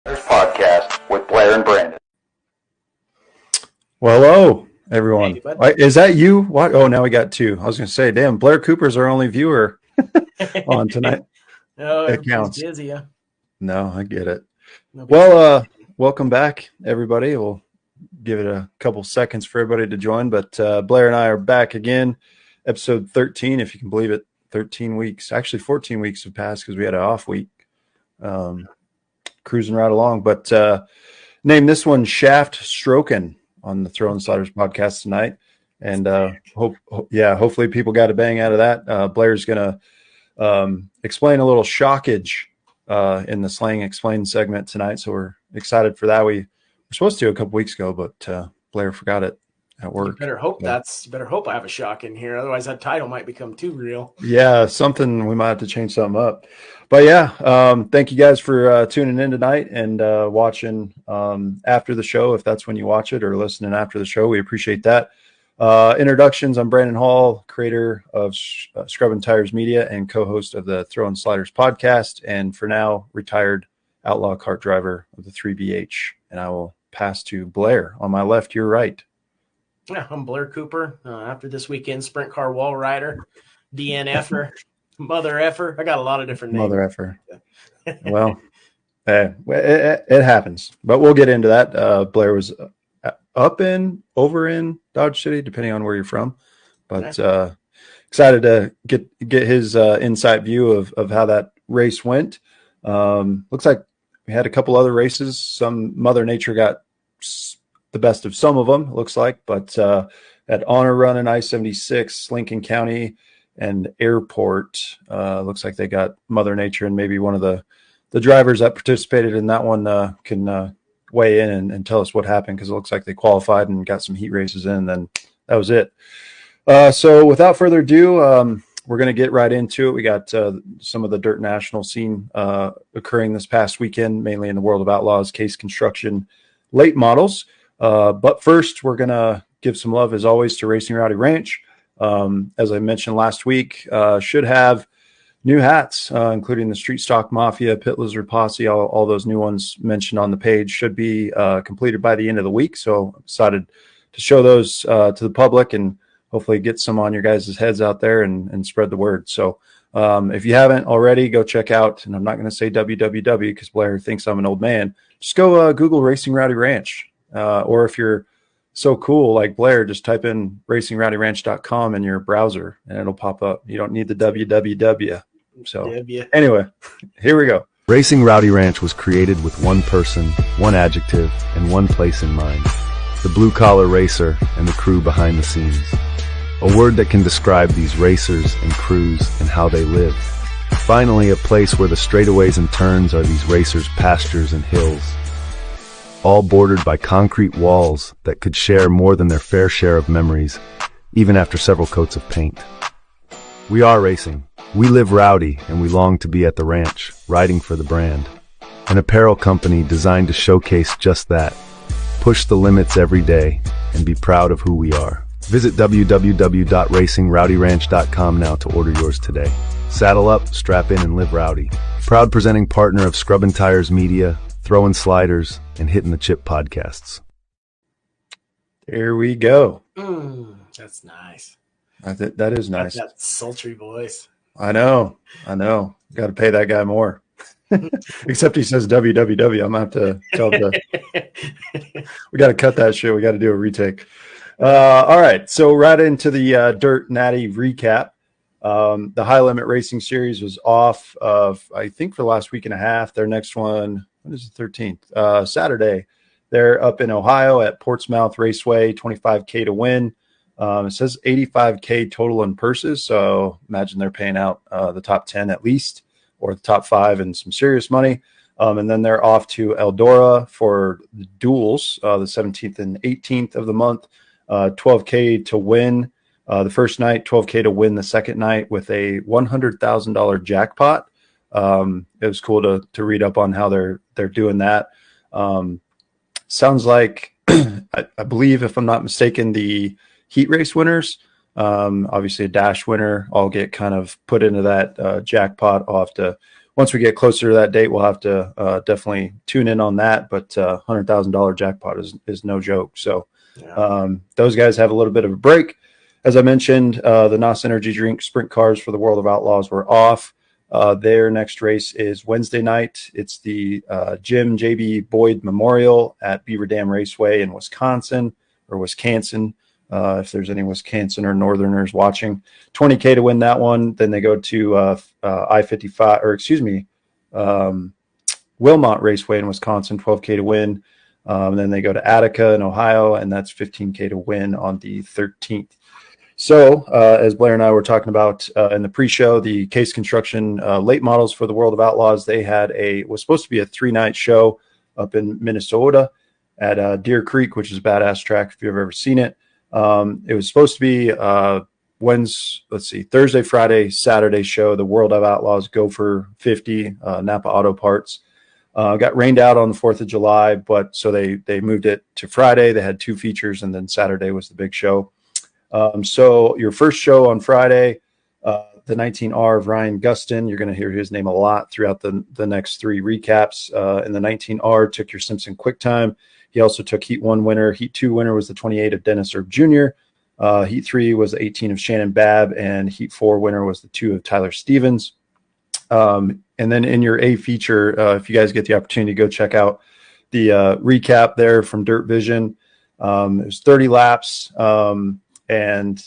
Podcast with Blair and Brandon. Well, hello, everyone. Hey, is that you? What? Oh, now we got two. I was going to say, damn, Blair Cooper's our only viewer on tonight. No, It counts. busy. Yeah. No, I get it. Well, welcome back, everybody. We'll give it a couple seconds for everybody to join, but Blair and I are back again. Episode 13, if you can believe it. 13 weeks. Actually, 14 weeks have passed because we had an off week. Cruising right along, but name this one Shaft Strokin on the Throwin Sliders podcast tonight, and hopefully people got a bang out of that. Blair's gonna explain a little shockage in the Slang Explained segment tonight, so we're excited for that. We were supposed to a couple weeks ago, but Blair forgot it at work. You better hope I have a shock in here, otherwise that title might become too real. Yeah, something we might have to change something up. But yeah, thank you guys for tuning in tonight and watching after the show, if that's when you watch it, or listening after the show. We appreciate that. Introductions: I'm Brandon Hall, creator of Scrubbin' Tires Media and co-host of the Throwin Sliders podcast, and for now, retired outlaw cart driver of the 3BH. And I will pass to Blair. On my left, your right. Yeah, I'm Blair Cooper. After this weekend, sprint car wall rider, DNFer, mother effer. I got a lot of different names. Mother effer. Well, it happens, but we'll get into that. Blair was over in Dodge City, depending on where you're from, but excited to get his insight view of how that race went. Looks like we had a couple other races. Some Mother Nature got the best of some of them, it looks like, but at Honor Run in I-76, Lincoln County and Airport, looks like they got Mother Nature, and maybe one of the drivers that participated in that one can weigh in and tell us what happened, because it looks like they qualified and got some heat races in, and then that was it. So without further ado, we're going to get right into it. We got some of the Dirt National scene occurring this past weekend, mainly in the World of Outlaws, Case Construction late models. But first, we're going to give some love, as always, to Racing Rowdy Ranch. As I mentioned last week, should have new hats, including the Street Stock Mafia, Pit Lizard Posse, all those new ones mentioned on the page should be completed by the end of the week. So I'm excited to show those to the public and hopefully get some on your guys' heads out there and spread the word. So if you haven't already, go check out, and I'm not going to say www because Blair thinks I'm an old man. Just go Google Racing Rowdy Ranch. Or if you're so cool like Blair, just type in racingrowdyranch.com in your browser and it'll pop up. You don't need the www. So anyway, here we go. Racing Rowdy Ranch was created with one person, one adjective, and one place in mind: the blue-collar racer and the crew behind the scenes. A word that can describe these racers and crews and how they live. Finally, a place where the straightaways and turns are these racers' pastures and hills, all bordered by concrete walls that could share more than their fair share of memories, even after several coats of paint. We are racing. We live rowdy, and we long to be at the ranch, riding for the brand. An apparel company designed to showcase just that, push the limits every day, and be proud of who we are. Visit www.racingrowdyranch.com now to order yours today. Saddle up, strap in, and live rowdy. Proud presenting partner of Scrubbin' Tires Media, Throwin Sliders, and Hitting the Chip podcasts. There we go. That's nice. That is nice. That sultry voice. I know. Got to pay that guy more. Except he says www. I'm going to have to tell him we got to cut that shit. We got to do a retake. All right. So right into the Dirt Natty recap. The High Limit Racing Series was off I think for the last week and a half. Their next one, what is the 13th? Saturday. They're up in Ohio at Portsmouth Raceway, 25K to win. It says 85K total in purses, so imagine they're paying out the top 10 at least, or the top 5 and some serious money. And then they're off to Eldora for the duels, the 17th and 18th of the month. 12K to win the first night, 12K to win the second night with a $100,000 jackpot. It was cool to read up on how they're doing that. Sounds like, I believe, if I'm not mistaken, the heat race winners, obviously a dash winner, all get kind of put into that jackpot. I'll have to once we get closer to that date, we'll have to definitely tune in on that. But $100,000 jackpot is no joke. So those guys have a little bit of a break. As I mentioned, the NOS Energy Drink Sprint Cars for the World of Outlaws were off. Their next race is Wednesday night. It's the Jim J.B. Boyd Memorial at Beaver Dam Raceway in Wisconsin, if there's any Wisconsin or Northerners watching. $20K to win that one. Then they go to Wilmot Raceway in Wisconsin, $12K to win. Then they go to Attica in Ohio, and that's $15K to win on the 13th. So, as Blair and I were talking about in the pre-show, the Case Construction late models for the World of Outlaws, they had was supposed to be a 3-night show up in Minnesota at Deer Creek, which is a badass track if you've ever seen it. It was supposed to be Thursday, Friday, Saturday show, the World of Outlaws Gopher 50 Napa Auto Parts. Got rained out on the 4th of July, but so they moved it to Friday. They had 2 features, and then Saturday was the big show. So your first show on Friday, the 19R of Ryan Gustin, you're going to hear his name a lot throughout the next 3 recaps. And the 19R took your Simpson QuickTime. He also took Heat 1 winner. Heat 2 winner was the 28 of Dennis Erb Jr. Heat 3 was the 18 of Shannon Babb, and Heat 4 winner was the 2 of Tyler Stevens. And then in your A feature, if you guys get the opportunity to go check out the recap there from Dirt Vision, it was 30 laps. And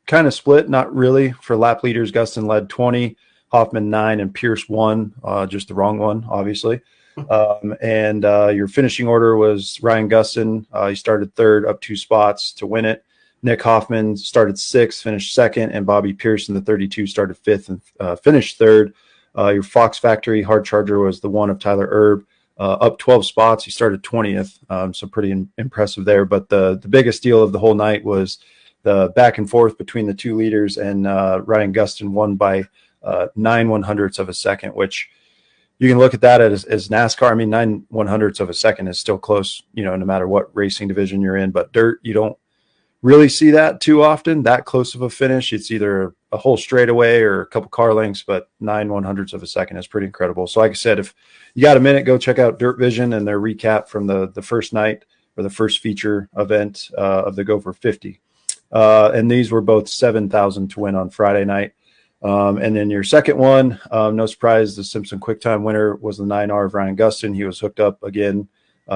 kind of split, not really. For lap leaders, Gustin led 20, Hoffman 9, and Pierce 1, just the wrong one, obviously. And your finishing order was Ryan Gustin. He started 3rd, up 2 spots to win it. Nick Hoffman started 6th, finished 2nd, and Bobby Pierce in the 32 started 5th and finished 3rd. Your Fox Factory hard charger was the 1 of Tyler Erb. Up 12 spots, he started 20th, so pretty impressive there. But the biggest deal of the whole night was the back and forth between the 2 leaders, and Ryan Gustin won by 9/100ths of a second, which you can look at that as NASCAR. I mean, 9/100ths of a second is still close, no matter what racing division you're in. But dirt, you don't really see that too often, that close of a finish. It's either a whole straightaway or a couple car lengths, but 9/100ths of a second is pretty incredible. So like I said, if you got a minute, go check out Dirt Vision and their recap from the first night or the first feature event of the Gopher 50. And these were both 7,000 to win on Friday night. And then your second one, no surprise, the Simpson QuickTime winner was the 9R of Ryan Gustin. He was hooked up again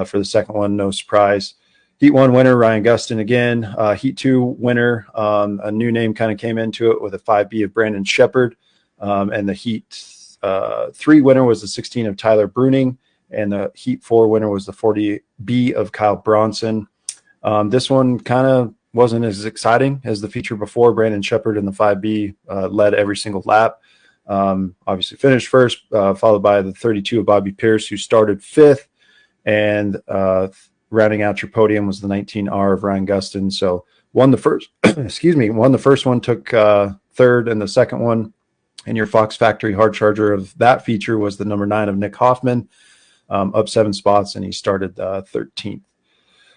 for the second one, no surprise. Heat 1 winner, Ryan Gustin again. Heat 2 winner, a new name kind of came into it with a 5B of Brandon Shepard. And the Heat 3 winner was the 16 of Tyler Bruning. And the Heat 4 winner was the 40B of Kyle Bronson. This one kind of wasn't as exciting as the feature before. Brandon Shepard in the 5B led every single lap. Obviously finished first, followed by the 32 of Bobby Pierce, who started 5th. And rounding out your podium was the 19R of Ryan Gustin. So won the first, won the first one, took 3rd, and the second one. And your Fox Factory hard charger of that feature was the number 9 of Nick Hoffman, up 7 spots, and he started 13th.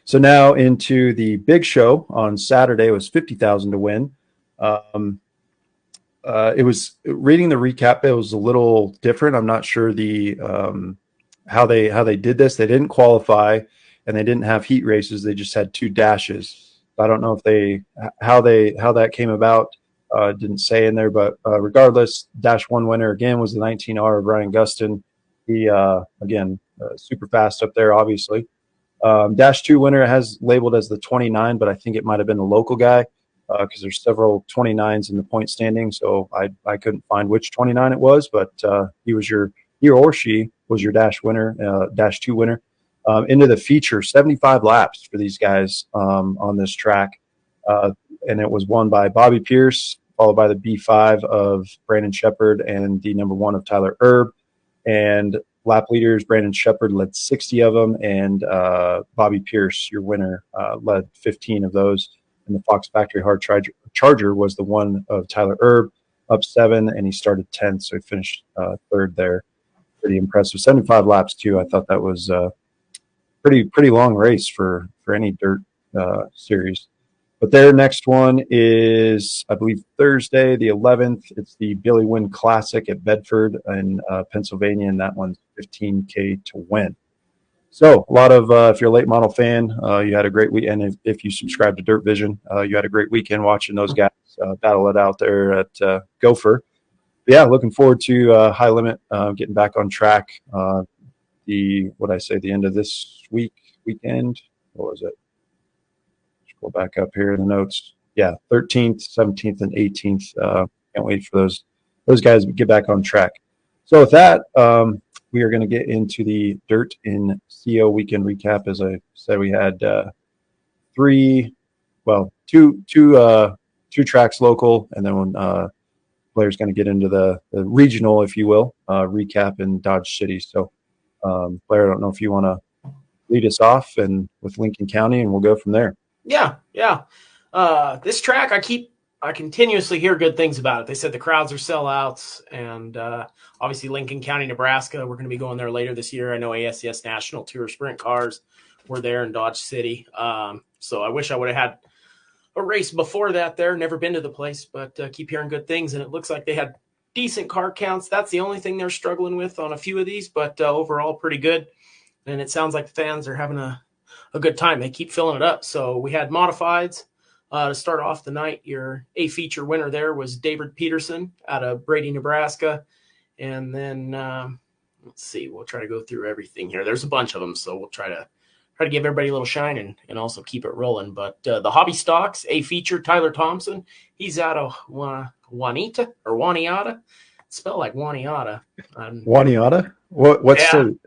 So now into the big show on Saturday. It was 50,000 to win. It was reading the recap. It was a little different. I'm not sure how they did this. They didn't qualify, and they didn't have heat races. They just had 2 dashes. I don't know if how that came about. Didn't say in there, but regardless, Dash 1 winner again was the 19R of Ryan Gustin. He again super fast up there, obviously. Dash 2 winner has labeled as the 29, but I think it might have been a local guy because there's several 29s in the point standing. So I couldn't find which 29 it was, but he or she was your Dash winner, Dash 2 winner. Into the feature, 75 laps for these guys on this track. And it was won by Bobby Pierce, followed by the B5 of Brandon Shepard and the number 1 of Tyler Erb. And lap leaders, Brandon Shepard led 60 of them, and Bobby Pierce, your winner, led 15 of those. And the Fox Factory hard charger was the 1 of Tyler Erb, up 7, and he started 10th, so he finished 3rd there. Pretty impressive. 75 laps, too. I thought that was a pretty long race for any dirt series. But their next one is, I believe, Thursday, the 11th. It's the Billy Wynn Classic at Bedford in Pennsylvania, and that one's $15K to win. So a lot of, if you're a late model fan, you had a great weekend. If you subscribe to Dirt Vision, you had a great weekend watching those guys battle it out there at Gopher. But yeah, looking forward to High Limit getting back on track. The end of this weekend. What was it? Go back up here in the notes. Yeah, 13th, 17th, and 18th. Can't wait for those guys to get back on track. So with that, we are going to get into the Dirt in CO weekend recap. As I said, we had two tracks local, and then when Blair's going to get into the regional, if you will, recap in Dodge City. So Blair, I don't know if you want to lead us off and with Lincoln County, and we'll go from there. Yeah. This track, I continuously hear good things about it. They said the crowds are sellouts, and obviously Lincoln County, Nebraska, we're going to be going there later this year. I know ASCS National Tour Sprint Cars were there in Dodge City. So I wish I would have had a race before that there. Never been to the place, but keep hearing good things, and it looks like they had decent car counts. That's the only thing they're struggling with on a few of these, but overall pretty good. And it sounds like the fans are having a good time. They keep filling it up. So we had modifieds to start off the night. Your A feature winner there was David Peterson out of Brady, Nebraska. And then let's see, we'll try to go through everything here. There's a bunch of them, so we'll try to give everybody a little shine and also keep it rolling. But the hobby stocks, A feature, Tyler Thompson, he's out of Juanita or Waniata. It's spelled like Waniata. Waniata? What's the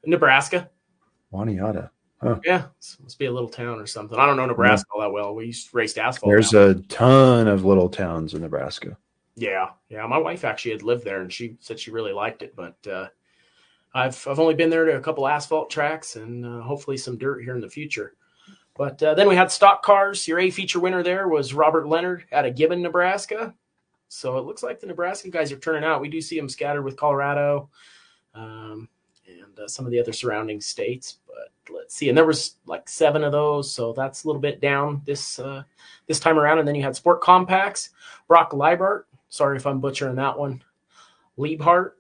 Nebraska? Waniata. Huh. Yeah, must be a little town or something. I don't know Nebraska all that well. We used to race asphalt. There's a ton of little towns in Nebraska. Yeah. My wife actually had lived there, and she said she really liked it. But I've only been there to a couple asphalt tracks, and hopefully some dirt here in the future. But then we had stock cars. Your A feature winner there was Robert Leonard out of Gibbon, Nebraska. So it looks like the Nebraska guys are turning out. We do see them scattered with Colorado and some of the other surrounding states. But let's see. And there was like 7 of those, so that's a little bit down this time around. And then you had Sport Compacts. Brock Leibart. Sorry if I'm butchering that one. Liebhart,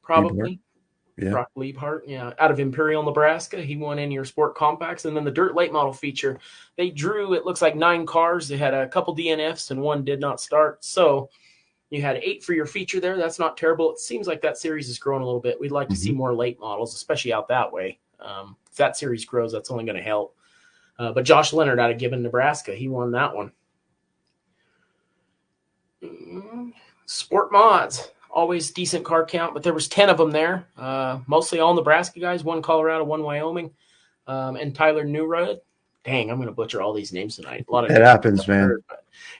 probably. Yeah. Brock Liebhart, yeah, out of Imperial, Nebraska. He won in your Sport Compacts. And then the Dirt Late Model feature, they drew, it looks like 9 cars. They had a couple DNFs and 1 did not start. So you had 8 for your feature there. That's not terrible. It seems like that series is growing a little bit. We'd like to see more late models, especially out that way. If that series grows, that's only going to help. But Josh Leonard out of Gibbon, Nebraska, he won that one. Sport Mods, always decent car count, but there was 10 of them there. Mostly all Nebraska guys, 1 Colorado, 1 Wyoming, and Tyler Newrud. Dang, I'm going to butcher all these names tonight. A lot of it happens, man. Heard,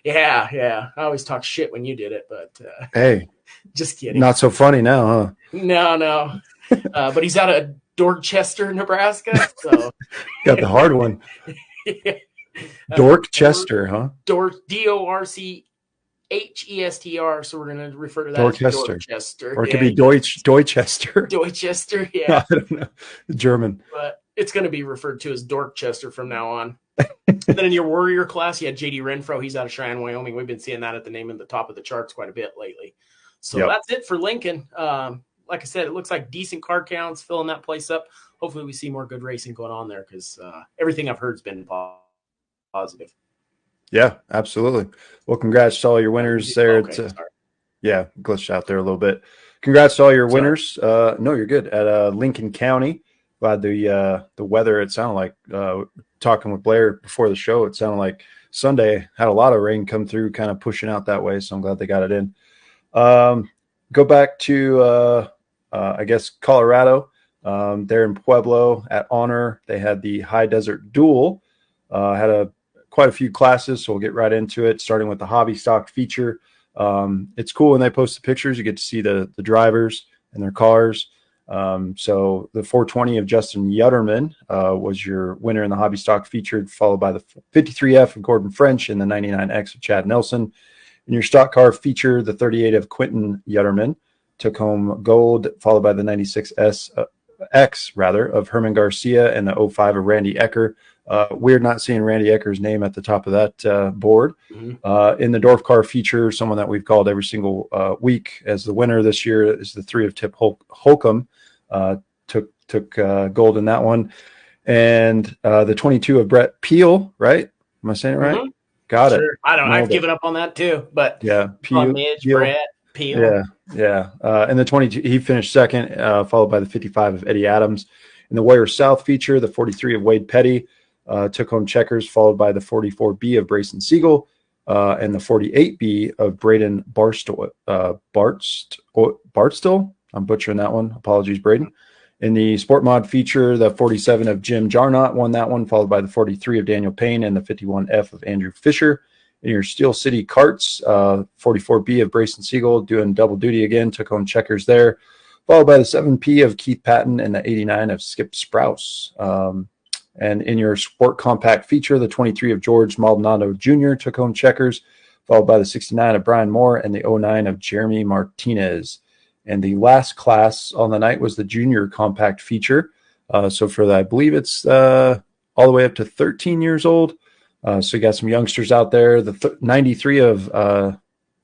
yeah. I always talk shit when you did it, but hey, just kidding. Not so funny now, huh? No. But he's out of Dorchester, Nebraska. So got the hard one. Yeah. Dorchester, huh? Dorchester. So we're going to refer to that Dorchester. as Dorchester. Or it could be Deutchester. Dorchester, yeah. I don't know. German. But it's going to be referred to as Dorchester from now on. Then in your Warrior class, you had JD Renfro. He's out of Cheyenne, Wyoming. We've been seeing that at the name in the top of the charts quite a bit lately. So That's it for Lincoln. Like I said, it looks like decent car counts, filling that place up. Hopefully we see more good racing going on there because everything I've heard has been positive. Yeah, absolutely. Well, congrats to all your winners there. Okay, Glitched out there a little bit. Congrats to all your winners. No, you're good. At Lincoln County, glad the weather, it sounded like, talking with Blair before the show, it sounded like Sunday had a lot of rain come through, kind of pushing out that way, so I'm glad they got it in. Go back to, I guess, Colorado. There in Pueblo at Honor, they had the High Desert Duel. Had quite a few classes, so we'll get right into it, starting with the hobby stock feature. It's cool when they post the pictures. You get to see the drivers and their cars. So the 420 of Justin Yutterman was your winner in the hobby stock featured, followed by the 53F of Gordon French and the 99X of Chad Nelson. In your stock car feature, the 38 of Quentin Yutterman took home gold, followed by the 96S X of Herman Garcia and the 05 of Randy Ecker Weird not seeing Randy Ecker's name at the top of that board. Mm-hmm. In the Dwarf Car feature, someone that we've called every single week as the winner this year is the 3 of Tip Holcomb. Took gold in that one. And the 22 of Brett Peel, right? Am I saying it right? Mm-hmm. Got Sure. it. I don't know. I've Nailed it. given up on that too, but Yeah. Midge, Brett, Peel. Yeah. And the 22, he finished second, followed by the 55 of Eddie Adams. In the Warrior South feature, the 43 of Wade Petty took home checkers, followed by the 44B of Brayson Siegel and the 48B of Braden Barstow. Bartstill? I'm butchering that one. Apologies, Braden. In the Sport Mod feature, the 47 of Jim Jarnott won that one, followed by the 43 of Daniel Payne and the 51F of Andrew Fisher. In your Steel City Carts, 44B of Brayson Siegel doing double duty again, took home checkers there, followed by the 7P of Keith Patton and the 89 of Skip Sprouse. And in your Sport Compact feature, the 23 of George Maldonado Jr. took home checkers, followed by the 69 of Brian Moore and the 09 of Jeremy Martinez. And the last class on the night was the Junior Compact feature. So for that, I believe it's all the way up to 13 years old. So you got some youngsters out there. The 93 of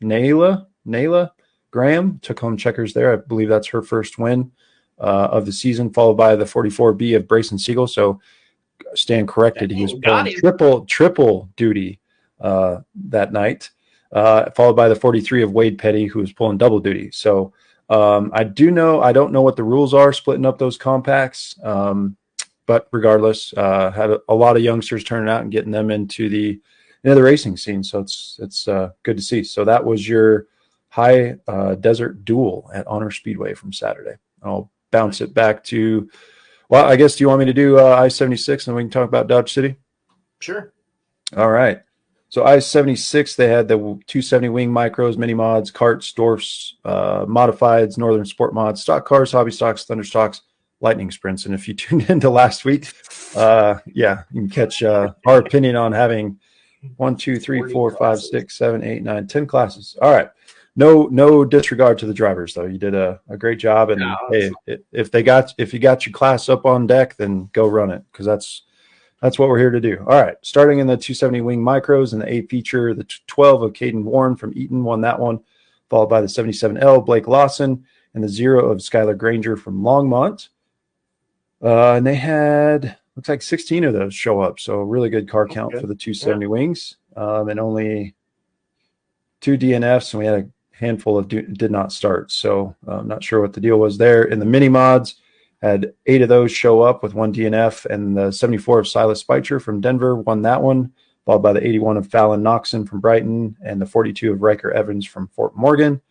Nayla Graham took home checkers there. I believe that's her first win of the season, followed by the 44B of Brayson Siegel. So stand corrected. He was pulling triple duty that night, followed by the 43 of Wade Petty, who was pulling double duty. So I don't know what the rules are splitting up those compacts. But regardless, had a lot of youngsters turning out and getting them into the racing scene. So it's good to see. So that was your high desert duel at Honor Speedway from Saturday. I'll bounce it back to, well, I guess, do you want me to do I-76 and we can talk about Dodge City? Sure. All right. So I-76, they had the 270 wing micros, mini mods, carts, dwarfs, modifieds, northern sport mods, stock cars, hobby stocks, thunder stocks, lightning sprints. And if you tuned into last week, you can catch our opinion on having 1, 2, 3, 4, 5, 6, 7, 8, 9, 10 classes. All right. No disregard to the drivers, though. You did a great job. And hey, if you got your class up on deck, then go run it, because that's what we're here to do. All right. Starting in the 270 wing micros and the A feature, the 12 of Caden Warren from Eaton won that one, followed by the 77L Blake Lawson and the 0 of Skylar Granger from Longmont. And they had, looks like 16 of those show up. So really good car count for the 270 wings. And only 2 DNFs, and we had a handful of did not start. So I'm not sure what the deal was there. In the mini mods, had 8 of those show up with 1 DNF, and the 74 of Silas Speicher from Denver won that one, followed by the 81 of Fallon Noxon from Brighton and the 42 of Riker Evans from Fort Morgan.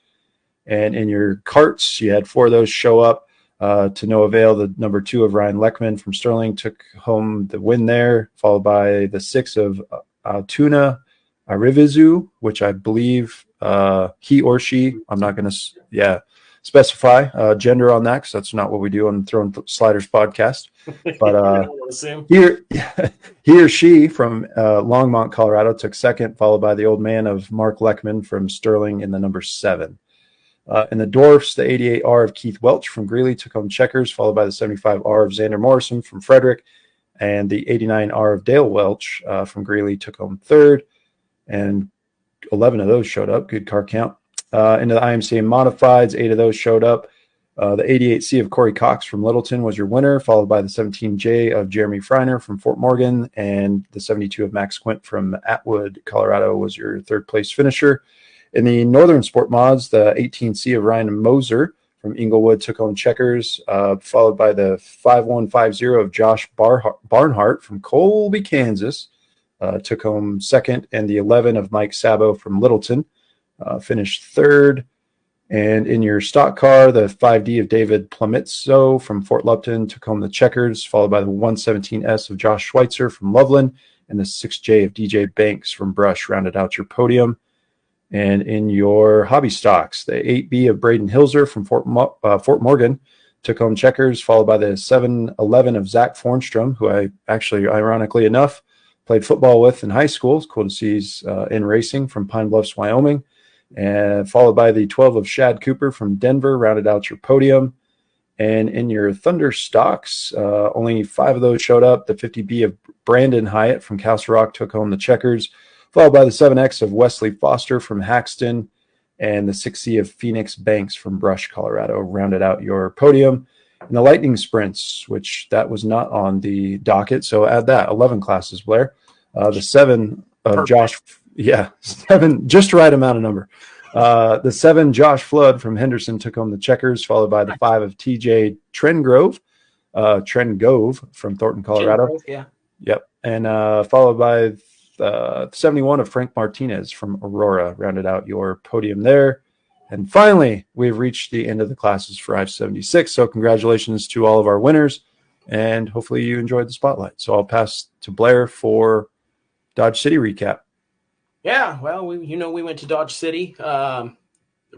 And in your carts, you had 4 of those show up. To no avail, the number 2 of Ryan Leckman from Sterling took home the win there, followed by the 6 of Tuna Arivizu, which I believe he or she, I'm not going to specify gender on that, because that's not what we do on the Throwin Sliders podcast. But he or she from Longmont, Colorado took second, followed by the old man of Mark Leckman from Sterling in the number 7. In the dwarfs, the 88R of Keith Welch from Greeley took home checkers, followed by the 75R of Xander Morrison from Frederick, and the 89R of Dale Welch from Greeley took home third, and 11 of those showed up. Good car count. Into the IMCA modifieds, 8 of those showed up. The 88C of Corey Cox from Littleton was your winner, followed by the 17J of Jeremy Freiner from Fort Morgan, and the 72 of Max Quint from Atwood, Colorado was your third place finisher. In the Northern Sport Mods, the 18C of Ryan Moser from Inglewood took home checkers, followed by the 5150 of Josh Barnhart from Colby, Kansas, took home second, and the 11 of Mike Sabo from Littleton finished third. And in your stock car, the 5D of David Plumitzo from Fort Lupton took home the checkers, followed by the 117S of Josh Schweitzer from Loveland, and the 6J of DJ Banks from Brush rounded out your podium. And in your hobby stocks, the 8B of Braden Hilser from Fort Morgan took home checkers, followed by the 711 of Zach Fornstrom, who I actually, ironically enough, played football with in high school. It's cool to see he's in racing from Pine Bluffs, Wyoming. And followed by the 12 of Shad Cooper from Denver rounded out your podium. And in your Thunder stocks, only 5 of those showed up. The 50B of Brandon Hyatt from Castle Rock took home the checkers, followed by the 7X of Wesley Foster from Haxton, and the 6C of Phoenix Banks from Brush, Colorado, rounded out your podium. And the Lightning Sprints, which that was not on the docket, so add that. 11 classes, Blair. The 7 of Perfect. Josh, 7, just right amount of number. The 7 Josh Flood from Henderson took home the checkers, followed by the 5 of TJ Trengove from Thornton, Colorado. Yeah. Yep. And followed by 71 of Frank Martinez from Aurora, rounded out your podium there. And finally, we've reached the end of the classes for I-76. So congratulations to all of our winners, and hopefully you enjoyed the spotlight. So I'll pass to Blair for Dodge City recap. Yeah, well, we went to Dodge City. The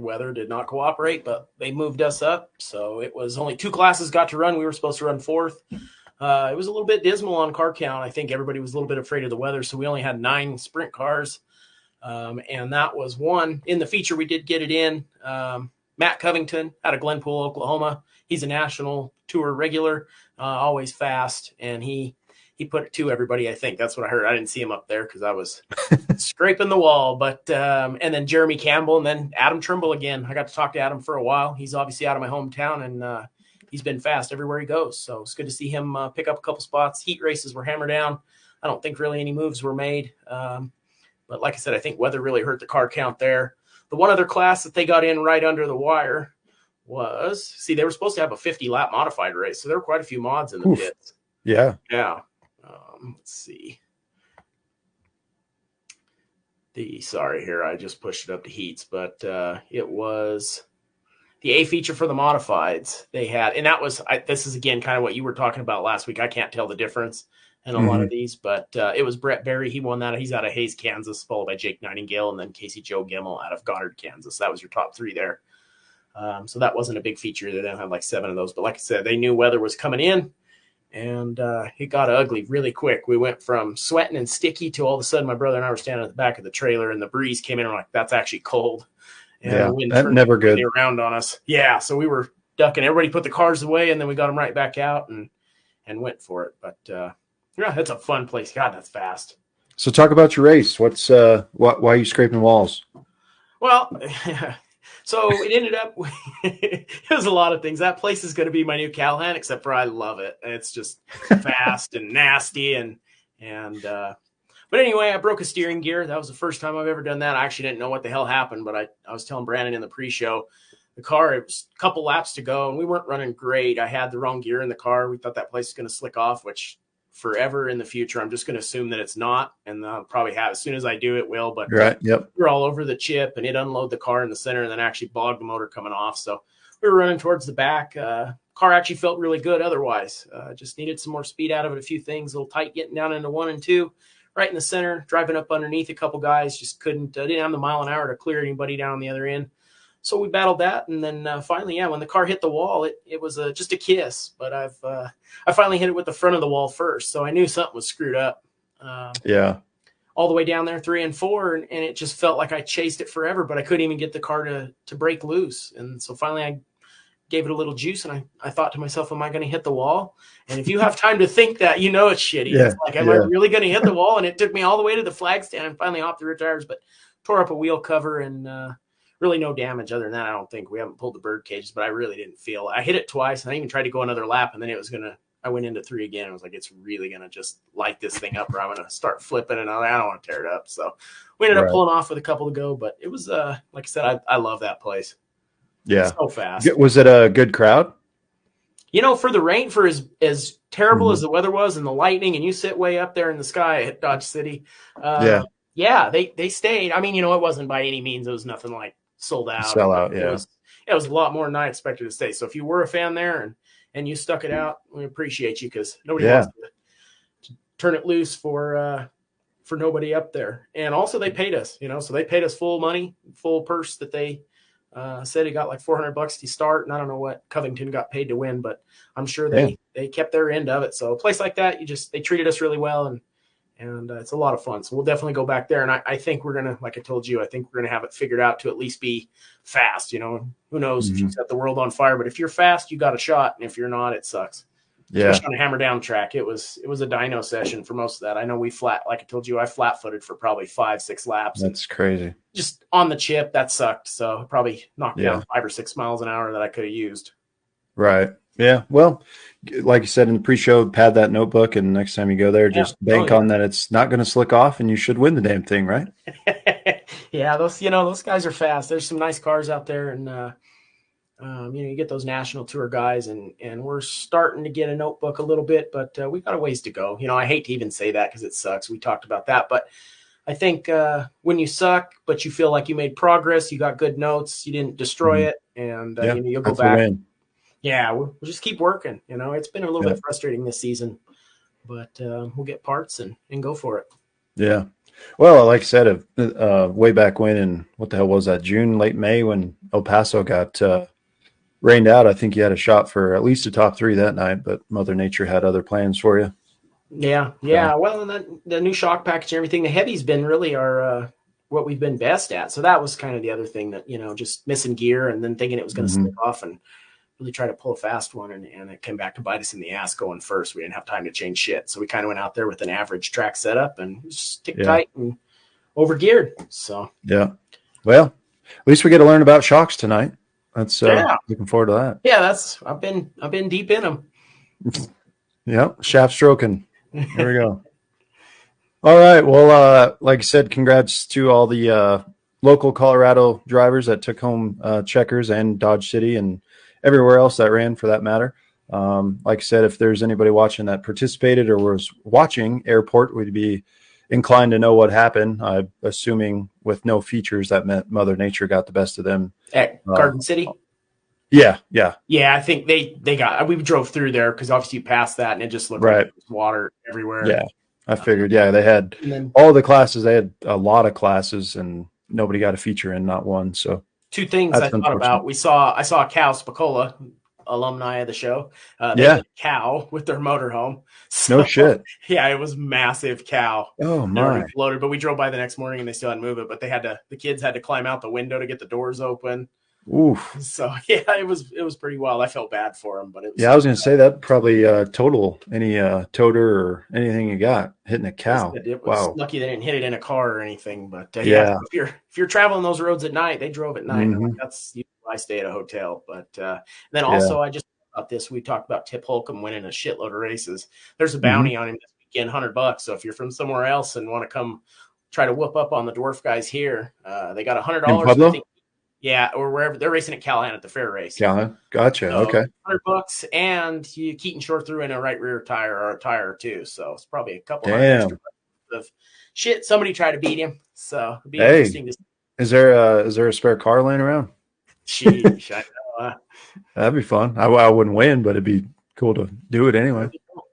weather did not cooperate, but they moved us up. So it was only 2 classes got to run. We were supposed to run 4th. It was a little bit dismal on car count. I think everybody was a little bit afraid of the weather. So we only had 9 sprint cars. And that was one. In the feature, we did get it in. Matt Covington out of Glenpool, Oklahoma. He's a national tour regular, always fast. And he put it to everybody, I think. That's what I heard. I didn't see him up there because I was scraping the wall. But and then Jeremy Campbell and then Adam Trimble again. I got to talk to Adam for a while. He's obviously out of my hometown, and he's been fast everywhere he goes. So it's good to see him pick up a couple spots. Heat races were hammered down. I don't think really any moves were made. But like I said, I think weather really hurt the car count there. The one other class that they got in right under the wire was, they were supposed to have a 50-lap modified race. So there were quite a few mods in the pits. Yeah. Yeah. Let's see. Sorry here, I just pushed it up to heats, but it was the A feature for the modifieds they had. And that was, this is again kind of what you were talking about last week. I can't tell the difference in a lot of these, but it was Brett Berry. He won that. He's out of Hayes, Kansas, followed by Jake Nightingale, and then Casey Joe Gimmel out of Goddard, Kansas. That was your top 3 there. So that wasn't a big feature. They didn't have like 7 of those, but like I said, they knew weather was coming in. And it got ugly really quick. We went from sweating and sticky to all of a sudden my brother and I were standing at the back of the trailer and the breeze came in and we're like, that's actually cold. And the wind that's never good. Around on us. Yeah, so we were ducking. Everybody put the cars away and then we got them right back out and went for it. But yeah, that's a fun place. God, that's fast. So talk about your race. What's why are you scraping walls? Well, so it ended up, it was a lot of things. That place is going to be my new Callahan, except for I love it. It's just fast and nasty. But anyway, I broke a steering gear. That was the first time I've ever done that. I actually didn't know what the hell happened, but I was telling Brandon in the pre-show, the car, it was a couple laps to go and we weren't running great. I had the wrong gear in the car. We thought that place was going to slick off, which forever in the future, I'm just going to assume that it's not. And I'll probably have, as soon as I do, it will. But right, yep. We're all over the chip and it unloaded the car in the center and then actually bogged the motor coming off. So we were running towards the back. Car actually felt really good otherwise. Just needed some more speed out of it. A few things, a little tight getting down into 1 and 2. Right in the center, driving up underneath a couple guys. Just didn't have the mile an hour to clear anybody down the other end. So we battled that. And then finally, when the car hit the wall, it was just a kiss. But I finally hit it with the front of the wall first. So I knew something was screwed up. All the way down there, 3 and 4. And it just felt like I chased it forever, but I couldn't even get the car to break loose. And so finally I gave it a little juice and I thought to myself, am I going to hit the wall? And if you have time to think that, you know it's shitty. Yeah, it's like, am I really going to hit the wall? And it took me all the way to the flag stand and finally off the rear tires, but tore up a wheel cover and really no damage other than that. I don't think we haven't pulled the bird cages, but I really didn't feel it. I hit it twice and I even tried to go another lap and then I went into 3 again. I was like, it's really going to just light this thing up or I'm going to start flipping and I don't want to tear it up. So we ended up pulling off with a couple to go, but it was, like I said, I love that place. Yeah. So fast. Was it a good crowd? For the rain, for as terrible as the weather was and the lightning and you sit way up there in the sky at Dodge City. They stayed. I mean, it wasn't by any means, it was nothing like sold out. Sell out. Yeah. It was a lot more than I expected to stay. So if you were a fan there and you stuck it out, we appreciate you because nobody wants to turn it loose for nobody up there. And also they paid us, so they paid us full money, full purse that they said he got like $400 to start. And I don't know what Covington got paid to win, but I'm sure they kept their end of it. So a place like that, they treated us really well And it's a lot of fun. So we'll definitely go back there. And I think we're going to, like I told you, I think we're going to have it figured out to at least be fast. You know, who knows if you set the world on fire, but if you're fast, you got a shot. And if you're not, it sucks. Yeah. Especially on a hammer down track. It was a dyno session for most of that. I know like I told you, I flat footed for probably 5-6 laps. That's crazy. Just on the chip, that sucked. So it probably knocked down 5 or 6 miles an hour that I could have used. Right. Yeah. Well, like you said in the pre-show, pad that notebook, and next time you go there, just bank on that it's not going to slick off, and you should win the damn thing, right? Yeah, those guys are fast. There's some nice cars out there, and you get those national tour guys, and we're starting to get a notebook a little bit, but we got a ways to go. You know, I hate to even say that because it sucks. We talked about that, but I think when you suck, but you feel like you made progress, you got good notes, you didn't destroy it, and you'll go back. Yeah, we'll just keep working. You know, it's been a little bit frustrating this season, but we'll get parts and go for it. Yeah. Well, like I said, way back when, in what the hell was that, June, late May, when El Paso got rained out, I think you had a shot for at least a top 3 that night, but Mother Nature had other plans for you. Yeah. Well, and the new shock package and everything, the heavy's been really what we've been best at. So that was kind of the other thing that, just missing gear and then thinking it was going to stick off and really try to pull a fast one, and it came back to bite us in the ass going first. We didn't have time to change shit. So we kind of went out there with an average track setup and just stick tight and over geared. So, yeah. Well, at least we get to learn about shocks tonight. That's looking forward to that. Yeah, I've been deep in them. Yep. Shaft stroking. There we go. All right. Well, like I said, congrats to all the local Colorado drivers that took home Checkers and Dodge City and everywhere else that ran, for that matter. Like I said, if there's anybody watching that participated or was watching Airport, we'd be inclined to know what happened. I'm assuming with no features, that meant Mother Nature got the best of them. At Garden City? Yeah. Yeah, I think we drove through there because obviously you passed that and it just looked like there was water everywhere. Yeah, I figured. Yeah, they had all the classes. They had a lot of classes and nobody got a feature in, not one. So 2 things I thought about. I saw a cow, Spacola, alumni of the show. They had a cow with their motorhome. So, no shit. Yeah, it was massive cow. Oh my! Floated, but we drove by the next morning and they still hadn't moved it. But the kids had to climb out the window to get the doors open. Oof. So yeah, it was pretty wild. I felt bad for them, but it was. I was going to say that probably total any toter or anything you got hitting a cow. It was lucky they didn't hit it in a car or anything. But if you're traveling those roads at night, they drove at night. Mm-hmm. That's I stay at a hotel. But then also I just about this. We talked about Tip Holcomb winning a shitload of races. There's a bounty on him this weekend, $100. So if you're from somewhere else and want to come try to whoop up on the dwarf guys here, they got $100. Yeah, or wherever they're racing at Callahan at the fair race. Callahan, gotcha. So, okay, $100, and Keaton Short threw in a right rear tire or a tire or two, so it's probably a couple extra of shit. Somebody tried to beat him, so it'd be interesting to see. Is there a spare car laying around? Sheesh, I know. That'd be fun. I wouldn't win, but it'd be cool to do it anyway.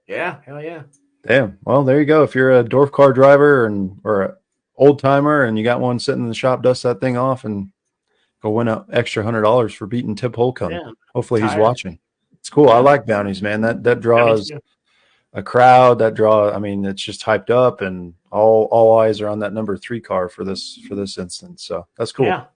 Yeah, hell yeah. Damn. Well, there you go. If you're a dwarf car driver or an old timer and you got one sitting in the shop, dust that thing off and go win an extra $100 for beating Tip Holcomb. Yeah, Hopefully he's watching. It's cool. I like bounties, man. That draws a crowd. I mean, it's just hyped up, and all eyes are on that number 3 car for this instance. So that's cool. Yeah.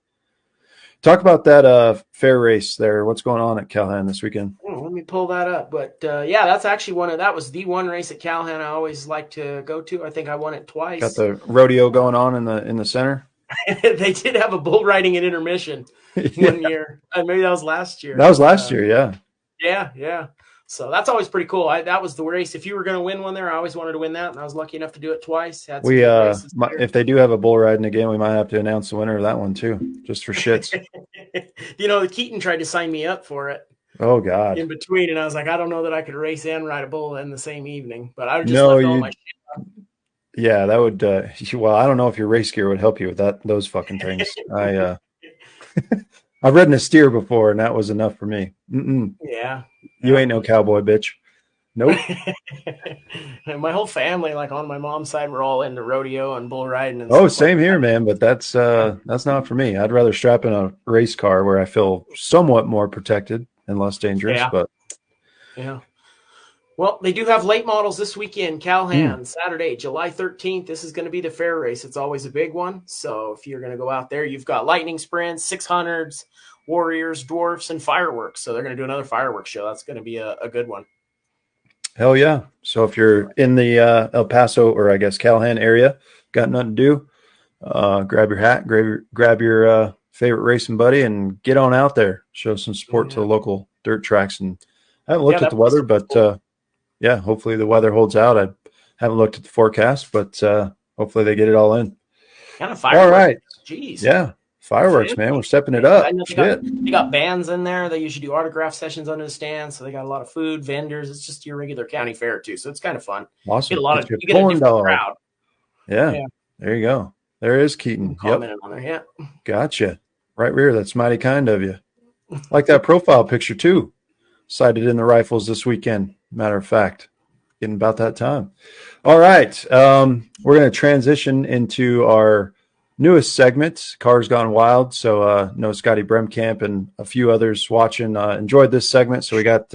Talk about that fair race there. What's going on at Callahan this weekend? Let me pull that up. But that's actually that was the one race at Callahan I always like to go to. I think I won it twice. Got the rodeo going on in the center. They did have a bull riding at intermission one year. Maybe that was last year. That was last year, yeah. Yeah. So that's always pretty cool. That was the race. If you were going to win one there, I always wanted to win that, and I was lucky enough to do it twice. If they do have a bull riding again, we might have to announce the winner of that one too, just for shits. The Keaton tried to sign me up for it. Oh God! In between, and I was like, I don't know that I could race and ride a bull in the same evening, but I would just left all my shit up. Yeah, that would. Well, I don't know if your race gear would help you with those fucking things. I've ridden a steer before, and that was enough for me. Yeah, you ain't no cowboy, bitch. Nope. My whole family, like on my mom's side, we're all into rodeo and bull riding. And same here, man. But that's not for me. I'd rather strap in a race car where I feel somewhat more protected and less dangerous. Yeah. But yeah. Well, they do have late models this weekend. Calhan, Saturday, July 13th. This is going to be the fair race. It's always a big one. So if you're going to go out there, you've got lightning sprints, 600s, warriors, dwarfs, and fireworks. So they're going to do another fireworks show. That's going to be a good one. Hell yeah. So if you're in the El Paso or I guess Calhan area, got nothing to do, grab your hat, grab your favorite racing buddy and get on out there. Show some support to the local dirt tracks. And I haven't looked at the weather, but yeah, hopefully the weather holds out. I haven't looked at the forecast, but hopefully they get it all in. Kind of fireworks. All right. Jeez. Yeah. Fireworks, man. We're stepping it up. They got bands in there. They usually do autograph sessions under the stand. So they got a lot of food, vendors. It's just your regular county fair too. So it's kind of fun. Awesome. You get a different crowd. Yeah. There you go. There is Keaton. Commenting on there. Yeah. Gotcha. Right rear. That's mighty kind of you. Like that profile picture too. Sighted in the rifles this weekend. Matter of fact, getting about that time. All right. We're going to transition into our newest segment, Cars Gone Wild. So no Scotty Bremkamp and a few others watching enjoyed this segment. So we got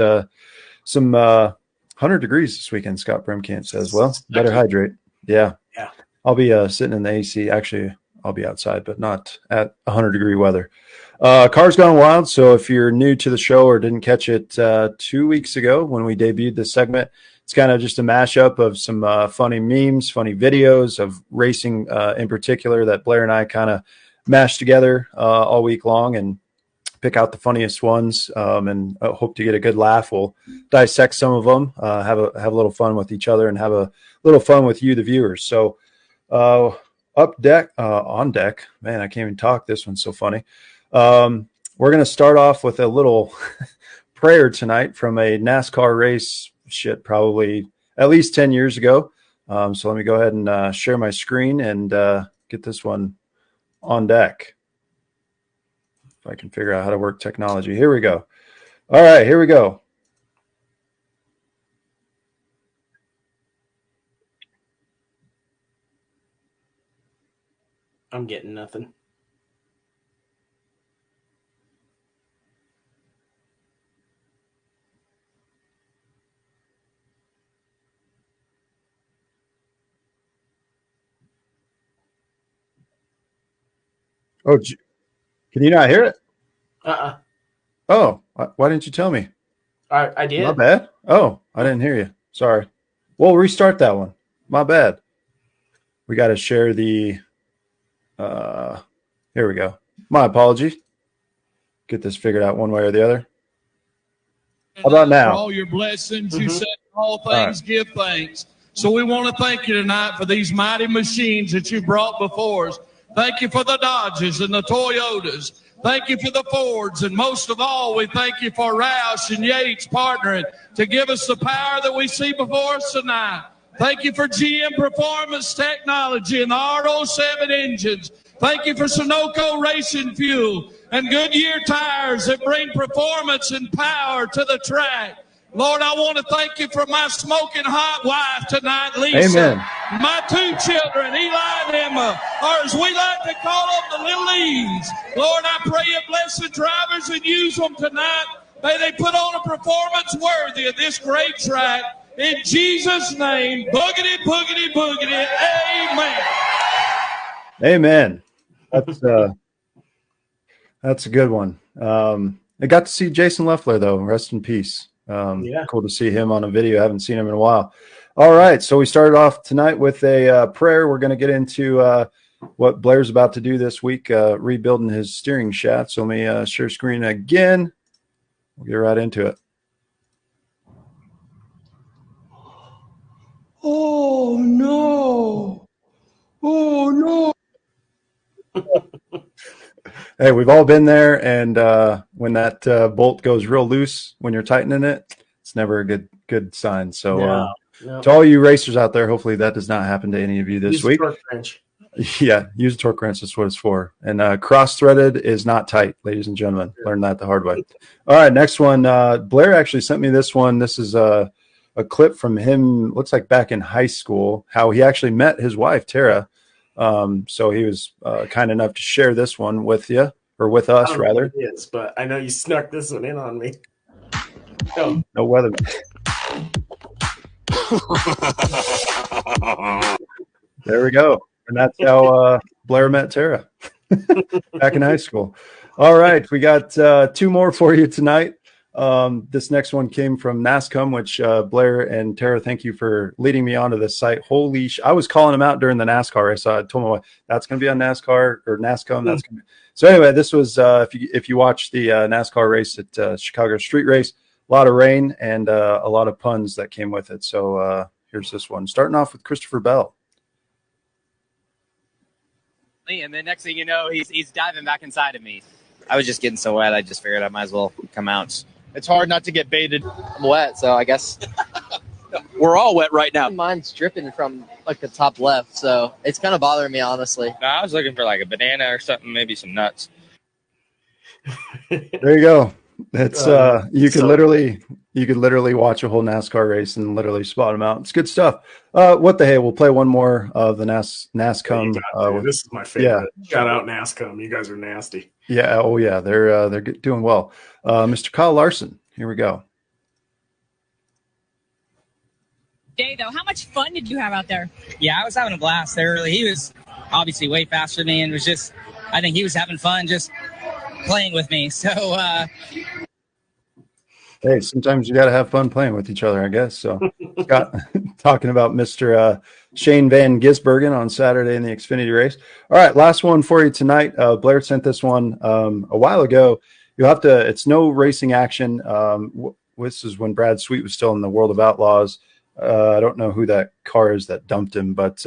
some 100 degrees this weekend, Scott Bremkamp says. Well, better hydrate. Yeah. I'll be sitting in the AC. Actually, I'll be outside, but not at 100-degree weather. Cars Gone Wild. So if you're new to the show or didn't catch it 2 weeks ago when we debuted this segment, it's kind of just a mashup of some funny memes, funny videos of racing in particular that Blair and I kind of mashed together all week long and pick out the funniest ones and hope to get a good laugh. We'll dissect some of them, have a little fun with each other and have a little fun with you, the viewers. So on deck, man, I can't even talk. This one's so funny. We're going to start off with a little prayer tonight from a NASCAR race probably at least 10 years ago. So let me go ahead and share my screen and get this one on deck. If I can figure out how to work technology. Here we go. All right, here we go. I'm getting nothing. Oh, can you not hear it? Oh, why didn't you tell me? I did. My bad. Oh, I didn't hear you. Sorry. We'll restart that one. My bad. We got to share the. Here we go. My apologies. Get this figured out one way or the other. How about now? For all your blessings, you said all things give thanks. So we want to thank you tonight for these mighty machines that you brought before us. Thank you for the Dodges and the Toyotas. Thank you for the Fords. And most of all, we thank you for Roush and Yates partnering to give us the power that we see before us tonight. Thank you for GM Performance Technology and the R07 engines. Thank you for Sunoco Racing Fuel and Goodyear tires that bring performance and power to the track. Lord, I want to thank you for my smoking hot wife tonight, Lisa. Amen. My two children, Eli and Emma, or as we like to call them, the little E's. Lord, I pray you bless the drivers and use them tonight. May they put on a performance worthy of this great track. In Jesus' name, boogity, boogity, boogity, amen. Amen. That's a good one. I got to see Jason Leffler, though. Rest in peace. Cool to see him on a video. Haven't seen him in a while. All right, so we started off tonight with a prayer. We're going to get into what Blair's about to do this week, rebuilding his steering shaft. So let me share screen again. We'll get right into it. Oh, no. Oh, no. Hey, we've all been there, and when that bolt goes real loose when you're tightening it, it's never a good sign. So to all you racers out there, hopefully that does not happen to any of you this week. Torque wrench. Yeah, use a torque wrench. That's what it's for. And cross-threaded is not tight, ladies and gentlemen. Learn that the hard way. All right, next one. Blair actually sent me this one. This is a clip from him, looks like back in high school, how he actually met his wife, Tara. So he was kind enough to share this one with you, or with us, rather. It is, but I know you snuck this one in on me. No weather. There we go. And that's how Blair met Tara back in high school. All right. We got 2 more for you tonight. This next one came from NASCOM, which Blair and Tara, thank you for leading me onto this site. Holy I was calling them out during the NASCAR race. I told my wife, that's going to be on NASCAR or NASCOM. That's gonna be. So anyway, this was if you watch the NASCAR race at Chicago Street Race, a lot of rain and a lot of puns that came with it. So here's this one, starting off with Christopher Bell. And then next thing you know, he's diving back inside of me. I was just getting so wet, I just figured I might as well come out. It's hard not to get baited. I'm wet, so I guess We're all wet right now. mine's dripping from like the top left, so it's kind of bothering me, honestly. No, I was looking for like a banana or something, maybe some nuts. There you go. It's you could literally watch a whole NASCAR race and literally spot them out. It's good stuff. What the hey? We'll play one more of the NASCOM. This is my favorite. Yeah. Shout out NASCOM. You guys are nasty. Yeah. Oh yeah. They're doing well. Mr. Kyle Larson. Here we go. Day though, how much fun did you have out there? Yeah, I was having a blast there. He was obviously way faster than me, and I think he was having fun just playing with me. So, hey, sometimes you got to have fun playing with each other, I guess. So, talking about Mr. Shane Van Gisbergen on Saturday in the Xfinity race. All right, last one for you tonight. Blair sent this one a while ago. It's no racing action. This is when Brad Sweet was still in the World of Outlaws. I don't know who that car is that dumped him, but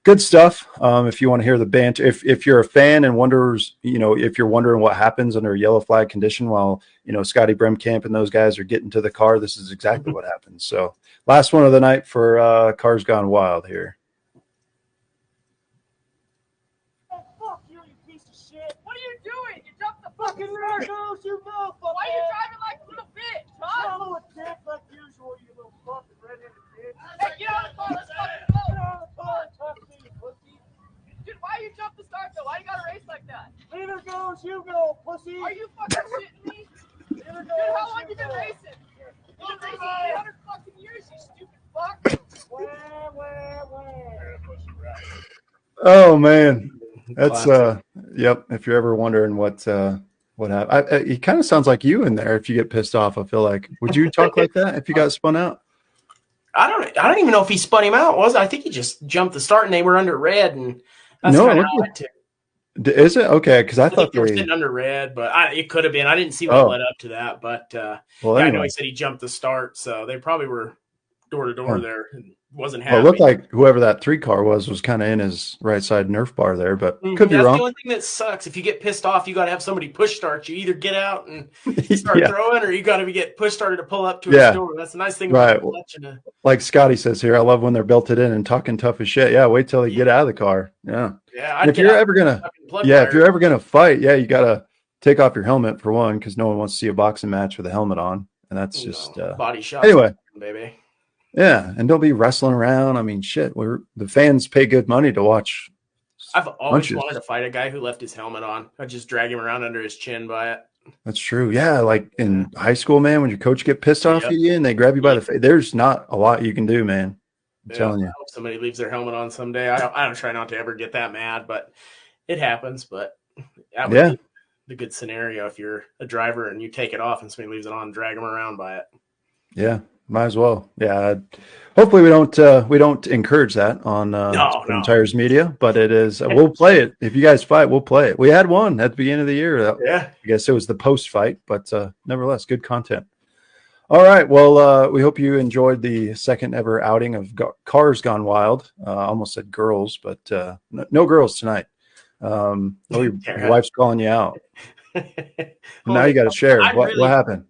good stuff. If you want to hear the banter, if you're a fan and wonders, if you're wondering what happens under a yellow flag condition while, Scotty Bremkamp and those guys are getting to the car, this is exactly what happens. So last one of the night for Cars Gone Wild here. Oh, fuck you, you piece of shit. What are you doing? You jumped the fucking narcos, you motherfucker. Why are you driving like a little bitch, huh? Follow a dick like usual, you little fucking redheaded bitch. Hey, get on the car, let's fucking go. Get on the car and talk to me, you pussy. Dude, why you jump the start though? Why you gotta race like that? Neither goes you go, pussy. Are you fucking shitting me? Dude, how long you been racing? You've been racing 300 fucking years, you stupid fuck. Oh man, that's yep. If you're ever wondering what happened, he kind of sounds like you in there. If you get pissed off, I feel like, would you talk like that if you got spun out? I don't even know if he spun him out. I think he just jumped the start and they were under red, and that's kind of how I took. Is it okay? Because I thought they were sitting under red, but it could have been. I didn't see what led up to that, but anyway. I know he said he jumped the start, so they probably were door to door there and wasn't happy. Well, it looked like whoever that 3 car was kind of in his right side Nerf bar there, but could be wrong. That's the only thing that sucks. If you get pissed off, you got to have somebody push start you. Either get out and start throwing, or you got to get push started to pull up to a store. That's the nice thing about like Scotty says here, I love when they're belted in and talking tough as shit. Yeah, wait till they get out of the car. Yeah. If you're ever gonna fight, you gotta take off your helmet for one, because no one wants to see a boxing match with a helmet on, and that's just body shot. Anyway, baby. Yeah, and don't be wrestling around. I mean, shit, the fans pay good money to watch. I've always wanted to fight a guy who left his helmet on. I'd just drag him around under his chin by it. That's true. Yeah, like in high school, man, when your coach get pissed off at you and they grab you by the face, there's not a lot you can do, man. I'm telling you. I hope somebody leaves their helmet on someday. I don't try not to ever get that mad, but it happens. But that would be the good scenario if you're a driver and you take it off and somebody leaves it on and drag them around by it. Yeah, might as well. Yeah. Hopefully we don't encourage that on Tires Media, but it is. We'll play it. If you guys fight, we'll play it. We had one at the beginning of the year. I guess it was the post fight, but nevertheless, good content. All right. Well, we hope you enjoyed the second ever outing of Cars Gone Wild. I almost said girls, but no girls tonight. Your wife's calling you out. Now you got to share. What happened?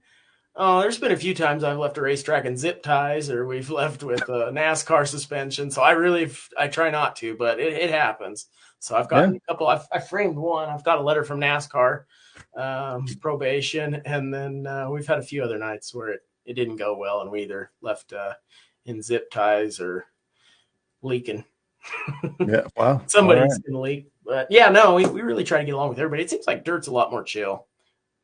Oh, there's been a few times I've left a racetrack in zip ties, or we've left with a NASCAR suspension. So I try not to, but it happens. So I've gotten a couple. I framed one. I've got a letter from NASCAR, probation, and then we've had a few other nights where it didn't go well, and we either left in zip ties or leaking. Yeah, wow. Somebody's gonna leak, but we really try to get along with everybody. It seems like dirt's a lot more chill.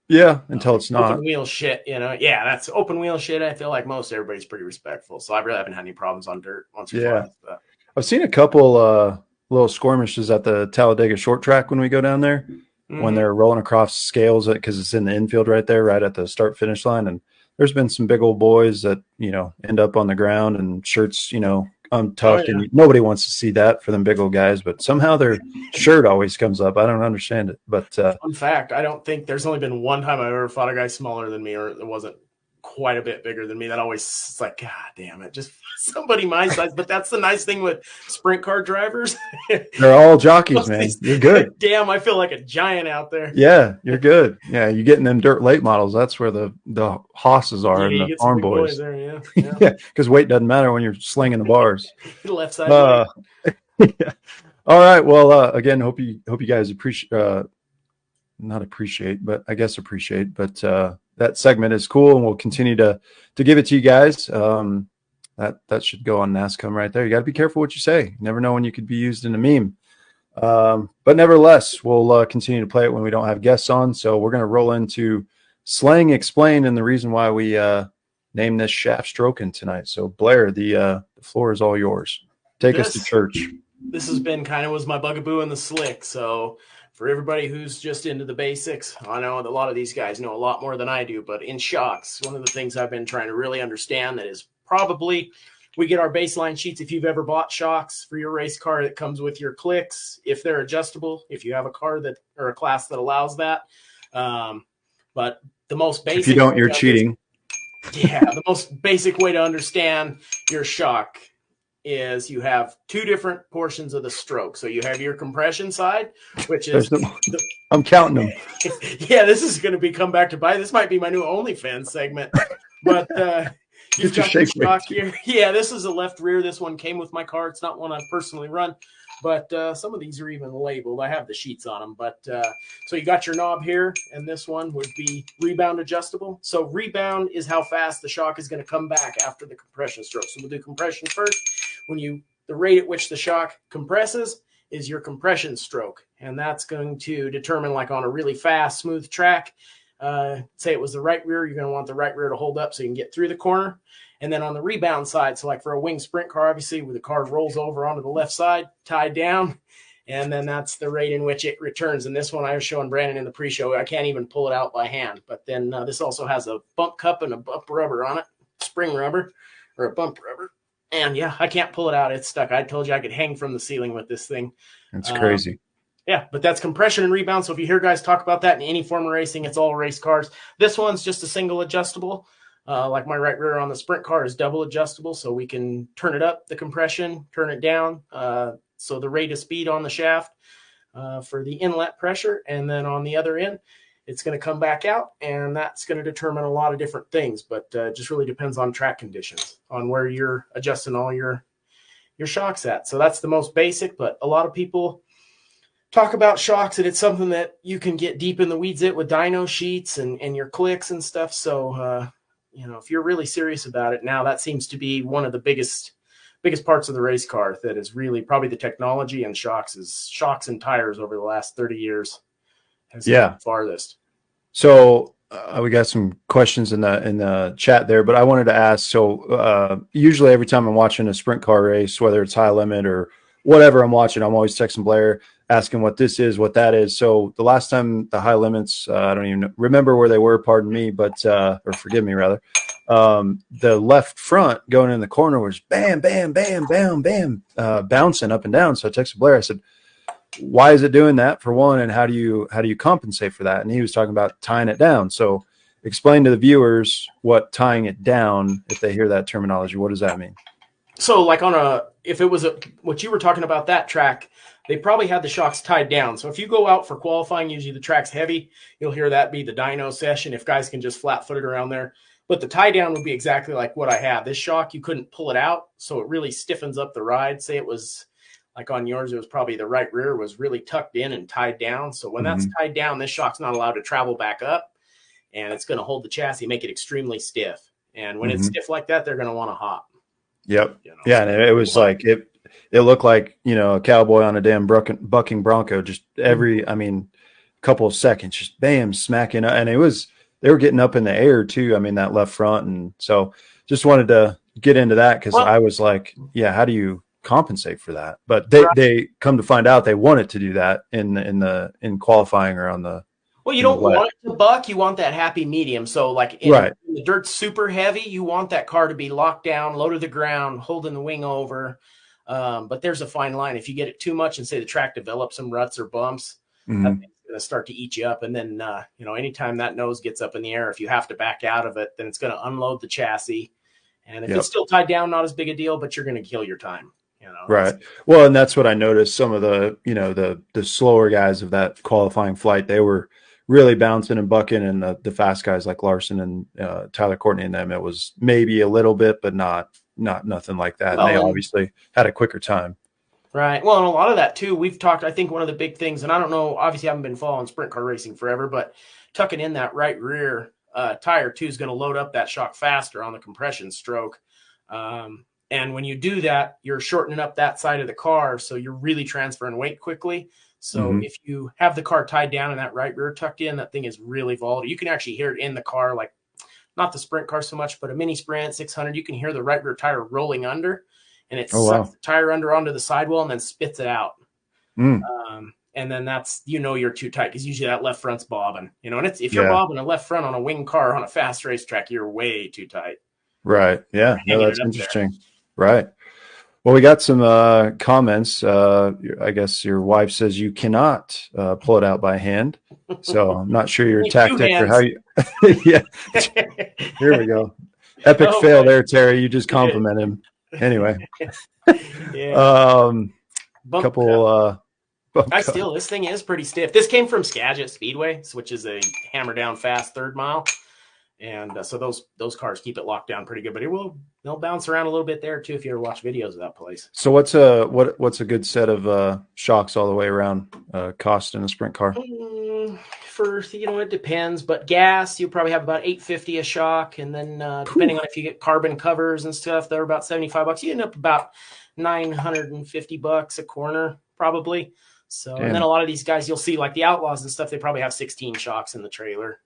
Yeah, until it's not. Open wheel shit, Yeah, that's open wheel shit. I feel like most everybody's pretty respectful. So I really haven't had any problems on dirt once or twice. But. I've seen a couple little skirmishes at the Talladega short track when we go down there, when they're rolling across scales because it's in the infield right there, right at the start finish line. And there's been some big old boys that, end up on the ground and shirts, untucked, and nobody wants to see that for them big old guys, but somehow their shirt always comes up. I don't understand it. But fun fact, I don't think there's only been one time I've ever fought a guy smaller than me, or it wasn't quite a bit bigger than me. That always is like, God damn it, just somebody my size. But that's the nice thing with sprint car drivers. They're all jockeys, man. You're good. Damn, I feel like a giant out there. Yeah, you're good. Yeah, you're getting them dirt late models. That's where the hosses are and the farm boys. There, Yeah, because weight doesn't matter when you're slinging the bars. Left side. Yeah. All right. Well, again, hope you guys appreciate. Not appreciate, but I guess appreciate. But that segment is cool, and we'll continue to give it to you guys. That should go on NASCAR right there. You got to be careful what you say. You never know when you could be used in a meme. But nevertheless, we'll continue to play it when we don't have guests on. So we're going to roll into Slang Explained and the reason why we named this shaft Strokin tonight. So Blair, the floor is all yours. Take us to church. This has been was my bugaboo in the slick. So for everybody who's just into the basics, I know that a lot of these guys know a lot more than I do, but in shocks, one of the things I've been trying to really understand that is probably we get our baseline sheets. If you've ever bought shocks for your race car, that comes with your clicks, if they're adjustable, if you have a car that or a class that allows that. But the most basic, if you don't, you're cheating. The most basic way to understand your shock is you have two different portions of the stroke. So you have your compression side, which is I'm counting them. Yeah, this is going to come back to bite. This might be my new OnlyFans segment, but you've got the shock here. Yeah, this is a left rear. This one came with my car. It's not one I've personally run, but some of these are even labeled. I have the sheets on them, but so you got your knob here, and this one would be rebound adjustable. So rebound is how fast the shock is going to come back after the compression stroke. So we'll do compression first. The rate at which the shock compresses is your compression stroke, and that's going to determine, like on a really fast, smooth track, say it was the right rear, you're going to want the right rear to hold up so you can get through the corner. And then on the rebound side, so like for a wing sprint car, obviously, where the car rolls over onto the left side, tied down, and then that's the rate in which it returns. And this one I was showing Brandon in the pre-show, I can't even pull it out by hand. But then this also has a bump cup and a bump rubber on it, spring rubber, or a bump rubber. And yeah, I can't pull it out. It's stuck. I told you I could hang from the ceiling with this thing. That's crazy. Yeah, but that's compression and rebound. So if you hear guys talk about that in any form of racing, it's all race cars. This one's just a single adjustable. Like my right rear on the sprint car is double adjustable. So we can turn it up, the compression, turn it down. So the rate of speed on the shaft for the inlet pressure. And then on the other end, it's going to come back out, and that's going to determine a lot of different things, but it just really depends on track conditions, on where you're adjusting all your shocks at. So that's the most basic, but a lot of people talk about shocks, and it's something that you can get deep in the weeds with dyno sheets and your clicks and stuff. So, if you're really serious about it now, that seems to be one of the biggest parts of the race car that is really probably the technology, and shocks and tires over the last 30 years. Farthest. So we got some questions in the chat there, but I wanted to ask. So usually every time I'm watching a sprint car race, whether it's high limit or whatever I'm watching, I'm always texting Blair, asking what this is, what that is. So the last time the high limits, I don't even remember where they were. Pardon me, but or forgive me rather. The left front going in the corner was bam, bam, bam, bam, bam, bouncing up and down. So I texted Blair. I said, why is it doing that, for one, and how do you compensate for that? And he was talking about tying it down. So explain to the viewers what tying it down, if they hear that terminology, what does that mean? So like if it was what you were talking about, that track, they probably had the shocks tied down. So if you go out for qualifying, usually the track's heavy, you'll hear that be the dyno session if guys can just flat foot it around there. But the tie down would be exactly like what I have. This shock, you couldn't pull it out, so it really stiffens up the ride. Say it was like on yours, it was probably the right rear was really tucked in and tied down. So when that's tied down, this shock's not allowed to travel back up, and it's going to hold the chassis, make it extremely stiff. And when it's stiff like that, they're going to want to hop. Yep. Yeah, and it was like it looked like, a cowboy on a damn bucking bronco. Just couple of seconds, just bam, smacking, and they were getting up in the air too. I mean, that left front, and so just wanted to get into that because I was like, yeah, how do you compensate for that? But they come to find out they wanted to do that in qualifying or on the. Well, you don't want it to buck. You want that happy medium. So, like, when the dirt's super heavy, you want that car to be locked down, low to the ground, holding the wing over. But there's a fine line. If you get it too much and say the track develops some ruts or bumps, that's going to start to eat you up. And then, anytime that nose gets up in the air, if you have to back out of it, then it's going to unload the chassis. And if it's still tied down, not as big a deal, but you're going to kill your time. Right. Well, and that's what I noticed. Some of the, the slower guys of that qualifying flight, they were really bouncing and bucking, and the fast guys like Larson and Tyler Courtney and them, it was maybe a little bit, but not nothing like that. Well, and they obviously had a quicker time. Right. Well, and a lot of that too, we've talked, I think one of the big things, and I don't know, obviously I haven't been following sprint car racing forever, but tucking in that right rear tire too is going to load up that shock faster on the compression stroke. And when you do that, you're shortening up that side of the car, so you're really transferring weight quickly. So if you have the car tied down and that right rear tucked in, that thing is really volatile. You can actually hear it in the car, like not the sprint car so much, but a mini sprint 600, you can hear the right rear tire rolling under, and it sucks the tire under onto the sidewall and then spits it out. And then that's, you're too tight, because usually that left front's bobbing, and if you're bobbing a left front on a wing car on a fast racetrack, you're way too tight. Right. Yeah. No, that's interesting. There. Right. Well, we got some comments. I guess your wife says you cannot pull it out by hand. So I'm not sure your tactic or how you. Yeah. Here we go. Epic fail there, Terry. You just complimented him. Anyway. This thing is pretty stiff. This came from Skagit Speedway, which is a hammer down fast third mile. And so those cars keep it locked down pretty good, but they'll bounce around a little bit there too if you ever watch videos of that place. So what's a good set of shocks all the way around cost in a sprint car? It depends, but gas, you probably have about $850 a shock, and then depending on if you get carbon covers and stuff, they're about $75. You end up about $950 a corner probably. So and then a lot of these guys you'll see, like the Outlaws and stuff, they probably have 16 shocks in the trailer.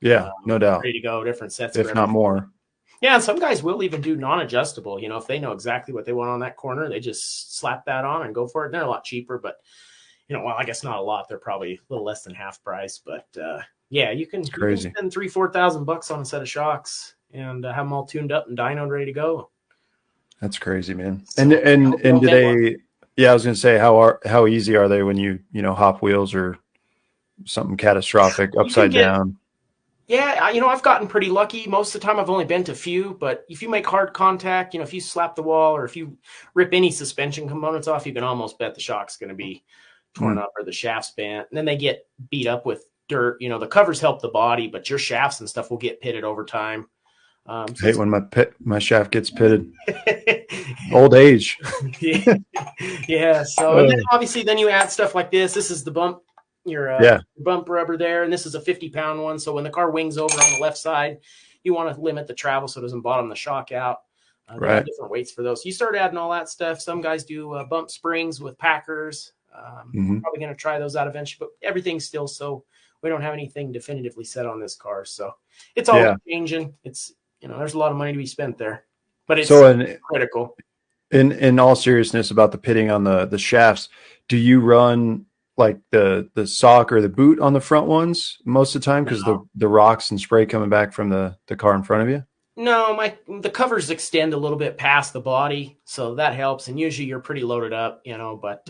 Yeah, no doubt. Ready to go, different sets. If not more. Yeah, and some guys will even do non-adjustable. If they know exactly what they want on that corner, they just slap that on and go for it. And they're a lot cheaper, but, I guess not a lot. They're probably a little less than half price. But, you can spend $3,000-$4,000 on a set of shocks and have them all tuned up and dynoed ready to go. That's crazy, man. So, and do they – yeah, I was going to say, how easy are they when you hop wheels or something catastrophic upside down? Yeah, I've gotten pretty lucky. Most of the time I've only been to few, but if you make hard contact, if you slap the wall or if you rip any suspension components off, you can almost bet the shock's going to be torn up or the shaft's bent. And then they get beat up with dirt. The covers help the body, but your shafts and stuff will get pitted over time. I hate when my shaft gets pitted. Old age. Yeah. So and then obviously then you add stuff like this. This is the bump. Your bump rubber there, and this is a 50-pound one. So when the car wings over on the left side, you want to limit the travel so it doesn't bottom the shock out. They have different weights for those. So you start adding all that stuff. Some guys do bump springs with Packers. Probably going to try those out eventually, but everything's still so we don't have anything definitively set on this car. So it's all changing. It's there's a lot of money to be spent there, but it's critical. In all seriousness about the pitting on the shafts, do you run like the sock or the boot on the front ones most of the time because the rocks and spray coming back from the car in front of you? No, the covers extend a little bit past the body, so that helps. And usually you're pretty loaded up, but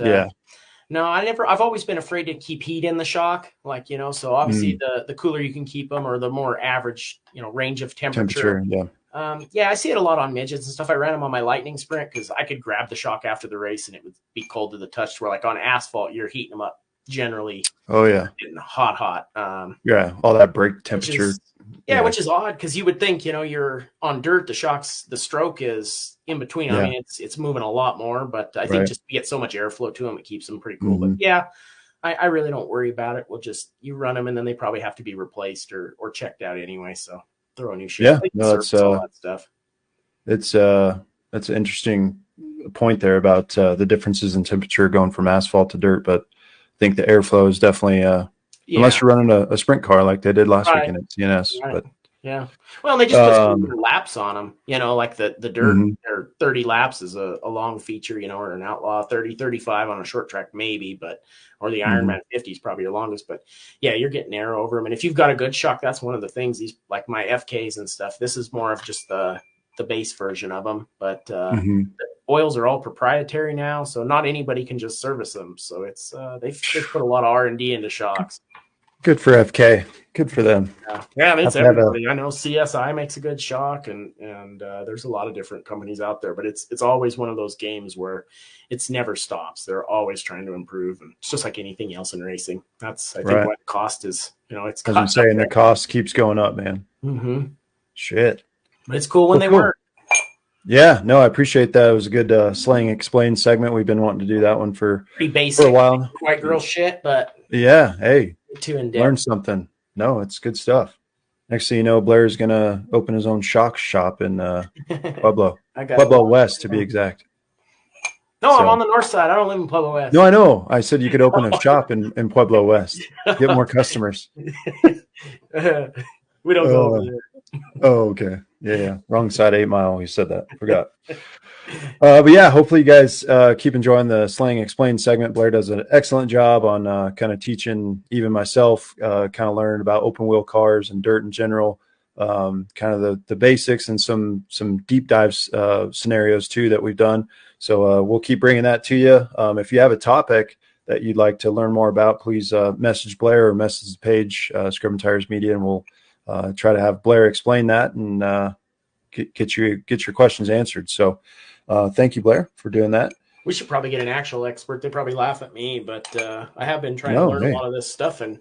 no, I've always been afraid to keep heat in the shock, so obviously the cooler you can keep them or the more average, range of temperature. I see it a lot on midgets and stuff. I ran them on my Lightning Sprint because I could grab the shock after the race and it would be cold to the touch. Where like on asphalt, you're heating them up generally. Oh yeah, getting hot. All that brake temperature. Which is odd because you would think you're on dirt. The stroke is in between. I mean, it's moving a lot more, but I think just to get so much airflow to them, it keeps them pretty cool. But I really don't worry about it. You run them and then they probably have to be replaced or checked out anyway. So. Throw a new shit. That's all that stuff. That's an interesting point there about the differences in temperature going from asphalt to dirt, but I think the airflow is definitely unless you're running a sprint car like they did last Right. weekend at CNS. Right. But yeah, well, they just put some laps on them, like the dirt Mhm. or 30 laps is a long feature, or an outlaw 30, 35 on a short track, maybe, or the Ironman 50 is probably your longest, but yeah, you're getting narrow over them. And if you've got a good shock, that's one of the things, these, like my FKs and stuff, this is more of just the base version of them, but the oils are all proprietary now, so not anybody can just service them. So it's they've put a lot of R&D into shocks. Good for FK. Good for them. Yeah, it's Have to have everybody. I know CSI makes a good shock, and there's a lot of different companies out there, but it's always one of those games where it's never stops. They're always trying to improve, and it's just like anything else in racing. That's I think Right. what the cost is. It's As I'm saying, the cost keeps going up, man. Mm-hmm. Shit. But it's cool when they work. Yeah, no, I appreciate that. It was a good Slang Explained segment. We've been wanting to do that one for Pretty basic, a while. white girl shit, but Yeah, hey, too in depth. learn something. No, it's good stuff. Next thing you know, Blair's gonna open his own shock shop in Pueblo, Pueblo West to be exact. No, I'm on the north side. I don't live in Pueblo West. No, I know. I said you could open a shop in Pueblo West, get more customers. We don't go over there. Oh, okay. Yeah. Wrong side 8 Mile. You said that. Forgot. But yeah, hopefully you guys keep enjoying the Slang Explained segment. Blair does an excellent job on kind of teaching even myself, kind of learning about open wheel cars and dirt in general, kind of the basics and some deep dives scenarios too that we've done. So we'll keep bringing that to you. If you have a topic that you'd like to learn more about, please message Blair or message the page, Scrub and Tires Media, and we'll try to have Blair explain that and get your questions answered. So thank you, Blair, for doing that. We should probably get an actual expert. They probably laugh at me, but I have been trying to learn a lot of this stuff, and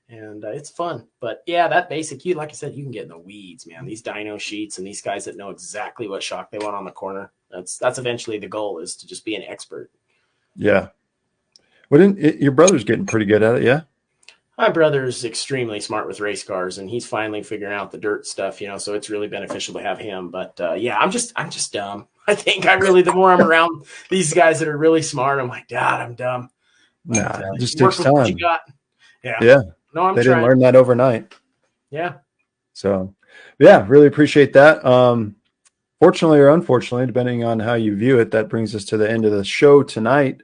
it's fun. But yeah, that basic, like I said, you can get in the weeds, man. These dyno sheets and these guys that know exactly what shock they want on the corner. That's eventually the goal, is to just be an expert. Yeah. Your brother's getting pretty good at it, yeah? My brother's extremely smart with race cars, and he's finally figuring out the dirt stuff, so it's really beneficial to have him. But yeah, I'm just dumb. I think the more I'm around these guys that are really smart, I'm like, God, I'm dumb. Nah, it just work takes with what time. you got. Yeah. No, I'm they trying. didn't learn that overnight. Yeah. So, yeah, really appreciate that. Fortunately or unfortunately, depending on how you view it, that brings us to the end of the show tonight.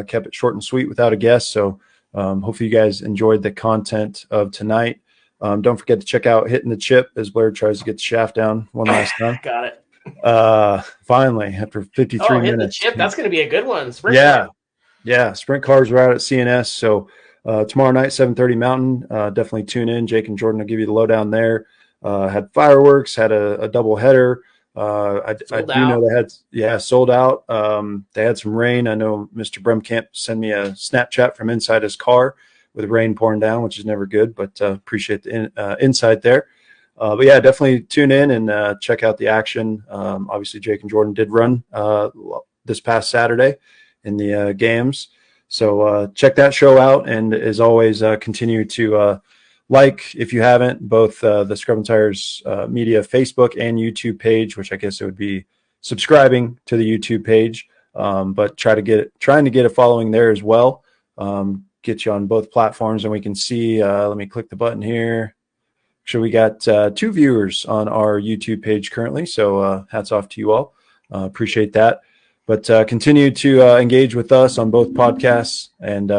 Kept it short and sweet without a guest. So hopefully you guys enjoyed the content of tonight. Don't forget to check out Hitting the Chip as Blair tries to get the shaft down one last time. Got it. Finally, after 53 minutes. Hitting the Chip. That's going to be a good one. Yeah. Sprint cars are out at CNS. So tomorrow night, 7:30 Mountain. Definitely tune in. Jake and Jordan will give you the lowdown there. Had fireworks, had a double header. I do know they had, sold out. They had some rain. I know Mr. Brumkamp sent me a Snapchat from inside his car with rain pouring down, which is never good, but appreciate the insight there. But yeah, definitely tune in and check out the action. Obviously, Jake and Jordan did run this past Saturday in the games. So check that show out. And as always, continue to if you haven't, both the Scrub and Tires Media Facebook and YouTube page, which I guess it would be subscribing to the YouTube page, but trying to get a following there as well. Get you on both platforms, and we can see. Let me click the button here. So we got 2 viewers on our YouTube page currently. So hats off to you all. Appreciate that. But continue to engage with us on both podcasts and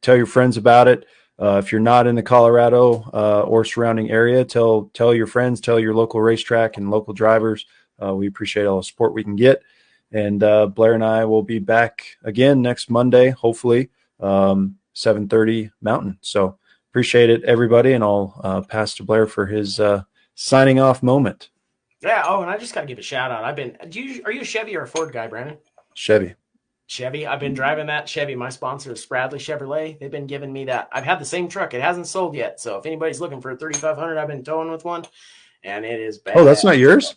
tell your friends about it. If you're not in the Colorado or surrounding area, tell your friends, tell your local racetrack and local drivers. We appreciate all the support we can get. And Blair and I will be back again next Monday, hopefully, 7:30 Mountain. So appreciate it, everybody. And I'll pass to Blair for his signing off moment. Yeah. Oh, and I just got to give a shout out. Are you a Chevy or a Ford guy, Brandon? Chevy. I've been driving that Chevy. My sponsor is Spradley Chevrolet. They've been giving me that. I've had the same truck. It hasn't sold yet. So if anybody's looking for a 3500, I've been towing with one, and it is bad. Oh, that's not yours?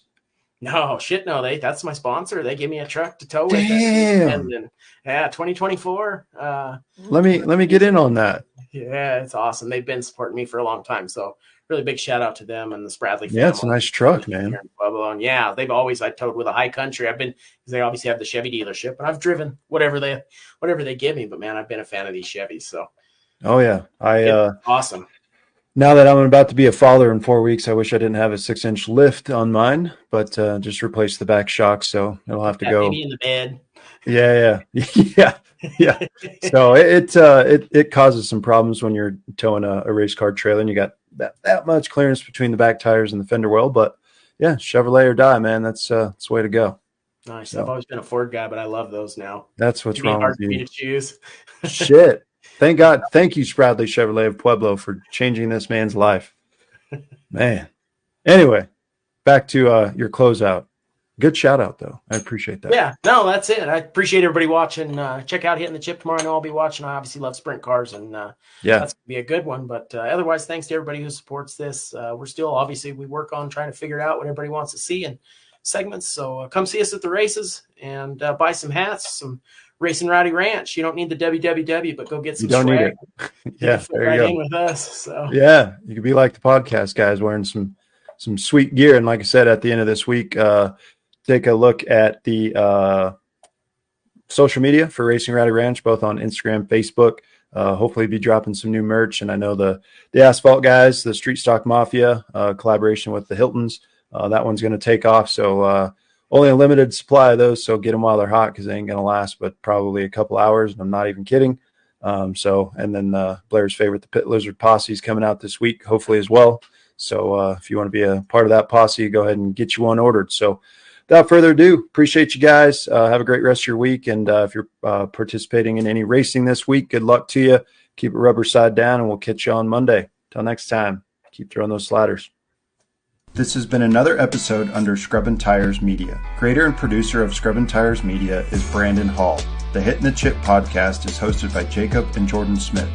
No, shit. No, that's my sponsor. They give me a truck to tow with. Damn. And yeah, 2024. Let me get in on that. Yeah, it's awesome. They've been supporting me for a long time. So really big shout out to them and the Spradley family. Yeah, it's a nice truck, man. And yeah, I towed with a High Country. They obviously have the Chevy dealership, and I've driven whatever they give me. But man, I've been a fan of these Chevys. So Oh yeah. Awesome. Now that I'm about to be a father in 4 weeks, I wish I didn't have a 6-inch lift on mine, but just replace the back shock. So it'll have to go. Maybe in the bed. Yeah. So it causes some problems when you're towing a race car trailer and you got that much clearance between the back tires and the fender well. But yeah, Chevrolet or die, man. That's the way to go. Nice. So, I've always been a Ford guy, but I love those now. That's what's wrong hard with for me you. to choose. Shit. Thank God. Thank you, Spradley Chevrolet of Pueblo, for changing this man's life. Man. Anyway, back to your closeout. Good shout out, though. I appreciate that. Yeah, no, that's it. I appreciate everybody watching. Check out Hitting the Chip tomorrow. I know I'll be watching. I obviously love sprint cars, and that's going to be a good one. But otherwise, thanks to everybody who supports this. We're still, obviously, we work on trying to figure out what everybody wants to see in segments. So come see us at the races and buy some hats, some Racing Rowdy Ranch. You don't need the WWW, but go get some swag. You don't need it. Yeah, there you go. In with us. So. Yeah, you could be like the podcast guys wearing some sweet gear. And like I said, at the end of this week, take a look at the social media for Racing Rowdy Ranch, both on Instagram, Facebook. Hopefully be dropping some new merch. And I know the Asphalt guys, the Street Stock Mafia collaboration with the Hiltons, that one's going to take off. So only a limited supply of those. So get them while they're hot because they ain't going to last but probably a couple hours. And I'm not even kidding. And then Blair's favorite, the Pit Lizard Posse, is coming out this week, hopefully as well. So if you want to be a part of that posse, go ahead and get you one ordered. So without further ado, appreciate you guys. Have a great rest of your week. And if you're participating in any racing this week, good luck to you. Keep it rubber side down, and we'll catch you on Monday. Till next time, keep throwing those sliders. This has been another episode under Scrubbin' Tires Media. Creator and producer of Scrubbin' Tires Media is Brandon Hall. The Hittin' the Chip podcast is hosted by Jacob and Jordan Smith.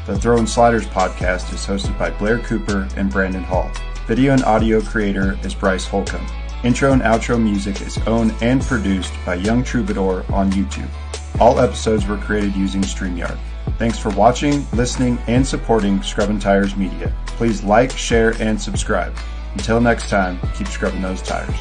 The Throwin' Sliders podcast is hosted by Blair Cooper and Brandon Hall. Video and audio creator is Bryce Holcomb. Intro and outro music is owned and produced by Young Troubadour on YouTube. All episodes were created using StreamYard. Thanks for watching, listening, and supporting Scrubbin' Tires Media. Please like, share, and subscribe. Until next time, keep scrubbing those tires.